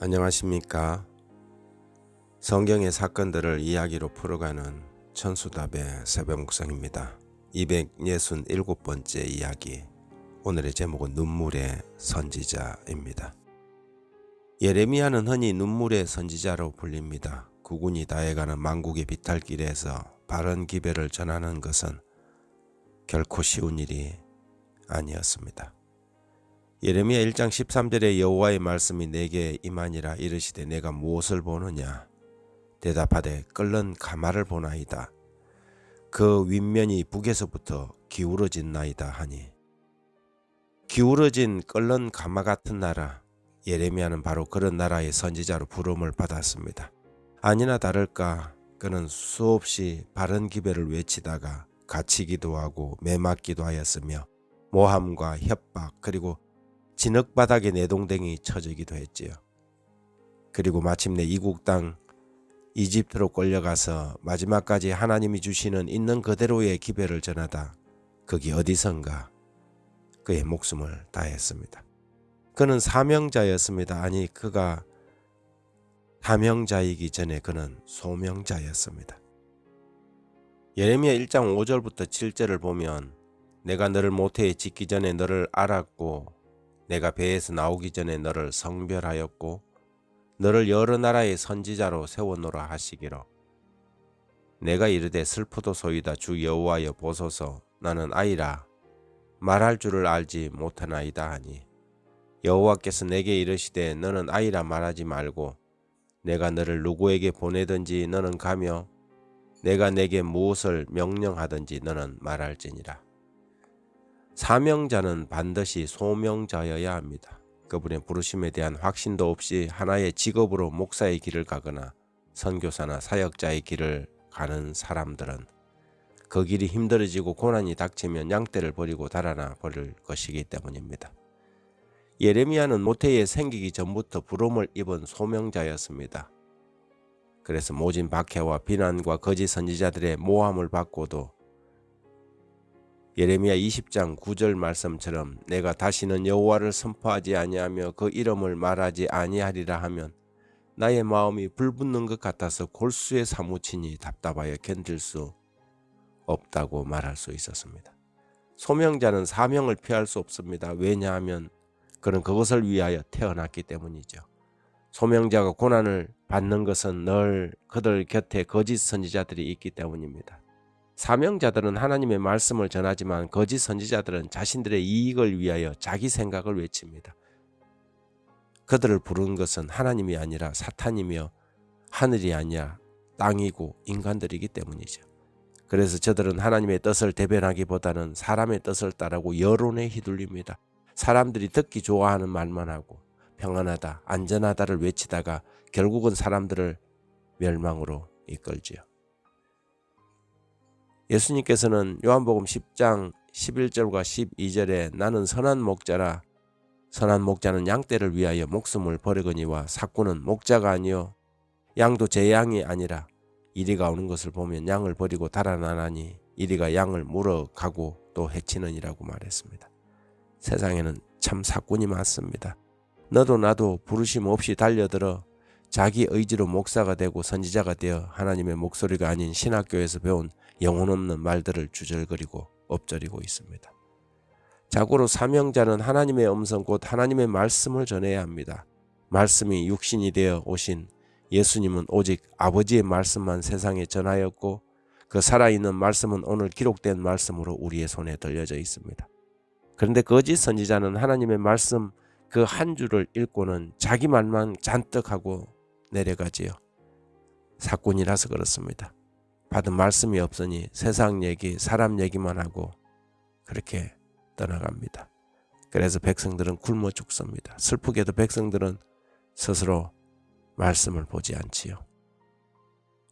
안녕하십니까. 성경의 사건들을 이야기로 풀어가는 천수답의 새벽 묵상입니다. 267번째 이야기. 오늘의 제목은 눈물의 선지자입니다. 예레미야는 흔히 눈물의 선지자로 불립니다. 국군이 다해가는 만국의 비탈길에서 바른 기별을 전하는 것은 결코 쉬운 일이 아니었습니다. 예레미야 1장 13절에 여호와의 말씀이 내게 임하니라. 이르시되 내가 무엇을 보느냐. 대답하되 끓는 가마를 보나이다. 그 윗면이 북에서부터 기울어진 나이다 하니. 기울어진 끓는 가마 같은 나라. 예레미야는 바로 그런 나라의 선지자로 부름을 받았습니다. 아니나 다를까 그는 수없이 바른 기별을 외치다가 갇히기도 하고 매맞기도 하였으며 모함과 협박 그리고 진흙바닥에 내동댕이 쳐지기도 했지요. 그리고 마침내 이국 땅 이집트로 끌려가서 마지막까지 하나님이 주시는 있는 그대로의 기별을 전하다 거기 어디선가 그의 목숨을 다했습니다. 그는 사명자였습니다. 아니, 그가 사명자이기 전에 그는 소명자였습니다. 예레미야 1장 5절부터 7절을 보면 내가 너를 모태에 짓기 전에 너를 알았고 내가 배에서 나오기 전에 너를 성별하였고 너를 여러 나라의 선지자로 세워놓으라 하시기로 내가 이르되 슬프도소이다. 주 여호와여 보소서. 나는 아이라 말할 줄을 알지 못하나이다 하니 여호와께서 내게 이르시되 너는 아이라 말하지 말고 내가 너를 누구에게 보내든지 너는 가며 내가 내게 무엇을 명령하든지 너는 말할지니라. 사명자는 반드시 소명자여야 합니다. 그분의 부르심에 대한 확신도 없이 하나의 직업으로 목사의 길을 가거나 선교사나 사역자의 길을 가는 사람들은 그 길이 힘들어지고 고난이 닥치면 양떼를 버리고 달아나 버릴 것이기 때문입니다. 예레미야는 모태에 생기기 전부터 부름을 입은 소명자였습니다. 그래서 모진 박해와 비난과 거짓 선지자들의 모함을 받고도 예레미야 20장 9절 말씀처럼 내가 다시는 여호와를 선포하지 아니하며 그 이름을 말하지 아니하리라 하면 나의 마음이 불붙는 것 같아서 골수에 사무치니 답답하여 견딜 수 없다고 말할 수 있었습니다. 소명자는 사명을 피할 수 없습니다. 왜냐하면 그는 그것을 위하여 태어났기 때문이죠. 소명자가 고난을 받는 것은 늘 그들 곁에 거짓 선지자들이 있기 때문입니다. 사명자들은 하나님의 말씀을 전하지만 거짓 선지자들은 자신들의 이익을 위하여 자기 생각을 외칩니다. 그들을 부른 것은 하나님이 아니라 사탄이며 하늘이 아니라 땅이고 인간들이기 때문이죠. 그래서 저들은 하나님의 뜻을 대변하기보다는 사람의 뜻을 따르고 여론에 휘둘립니다. 사람들이 듣기 좋아하는 말만 하고 평안하다, 안전하다를 외치다가 결국은 사람들을 멸망으로 이끌지요. 예수님께서는 요한복음 10장 11절과 12절에 나는 선한 목자라 선한 목자는 양떼를 위하여 목숨을 버리거니와 삭구는 목자가 아니요 양도 제 양이 아니라 이리가 오는 것을 보면 양을 버리고 달아나나니 이리가 양을 물어가고 또 해치느니라고 말했습니다. 세상에는 참 삭군이 많습니다. 너도 나도 부르심 없이 달려들어 자기 의지로 목사가 되고 선지자가 되어 하나님의 목소리가 아닌 신학교에서 배운 영혼 없는 말들을 주절거리고 엎드리고 있습니다. 자고로 사명자는 하나님의 음성 곧 하나님의 말씀을 전해야 합니다. 말씀이 육신이 되어 오신 예수님은 오직 아버지의 말씀만 세상에 전하였고 그 살아있는 말씀은 오늘 기록된 말씀으로 우리의 손에 들려져 있습니다. 그런데 거짓 선지자는 하나님의 말씀 그 한 줄을 읽고는 자기 말만 잔뜩 하고 내려가지요. 사꾼이라서 그렇습니다. 받은 말씀이 없으니 세상 얘기, 사람 얘기만 하고 그렇게 떠나갑니다. 그래서 백성들은 굶어 죽습니다. 슬프게도 백성들은 스스로 말씀을 보지 않지요.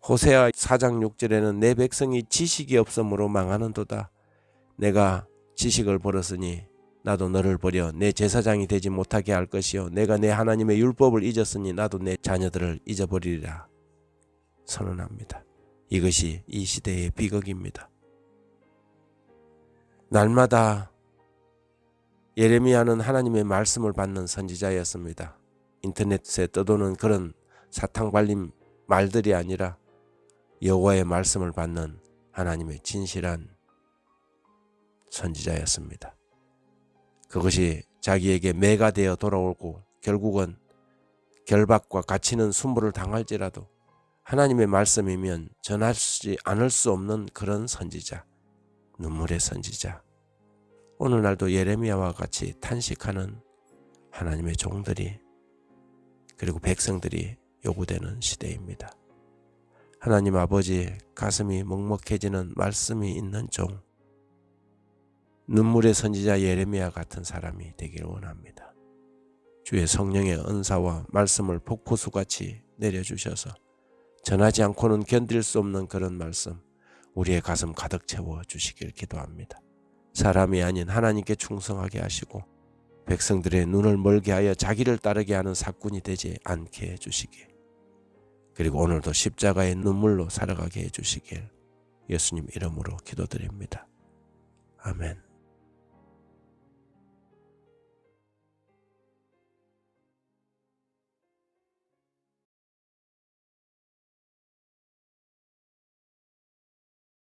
호세아 4장 6절에는 내 백성이 지식이 없으므로 망하는도다. 내가 지식을 버렸으니 나도 너를 버려 내 제사장이 되지 못하게 할 것이요 내가 내 하나님의 율법을 잊었으니 나도 내 자녀들을 잊어버리리라 선언합니다. 이것이 이 시대의 비극입니다. 날마다 예레미야는 하나님의 말씀을 받는 선지자였습니다. 인터넷에 떠도는 그런 사탕 발린 말들이 아니라 여호와의 말씀을 받는 하나님의 진실한 선지자였습니다. 그것이 자기에게 매가 되어 돌아오고 결국은 결박과 갇히는 순부를 당할지라도 하나님의 말씀이면 전하지 않을 수 없는 그런 선지자, 눈물의 선지자. 오늘날도 예레미야와 같이 탄식하는 하나님의 종들이 그리고 백성들이 요구되는 시대입니다. 하나님 아버지, 가슴이 먹먹해지는 말씀이 있는 종, 눈물의 선지자 예레미야 같은 사람이 되기를 원합니다. 주의 성령의 은사와 말씀을 폭포수같이 내려주셔서 전하지 않고는 견딜 수 없는 그런 말씀 우리의 가슴 가득 채워 주시길 기도합니다. 사람이 아닌 하나님께 충성하게 하시고 백성들의 눈을 멀게 하여 자기를 따르게 하는 사꾼이 되지 않게 해주시길, 그리고 오늘도 십자가의 눈물로 살아가게 해주시길 예수님 이름으로 기도드립니다. 아멘.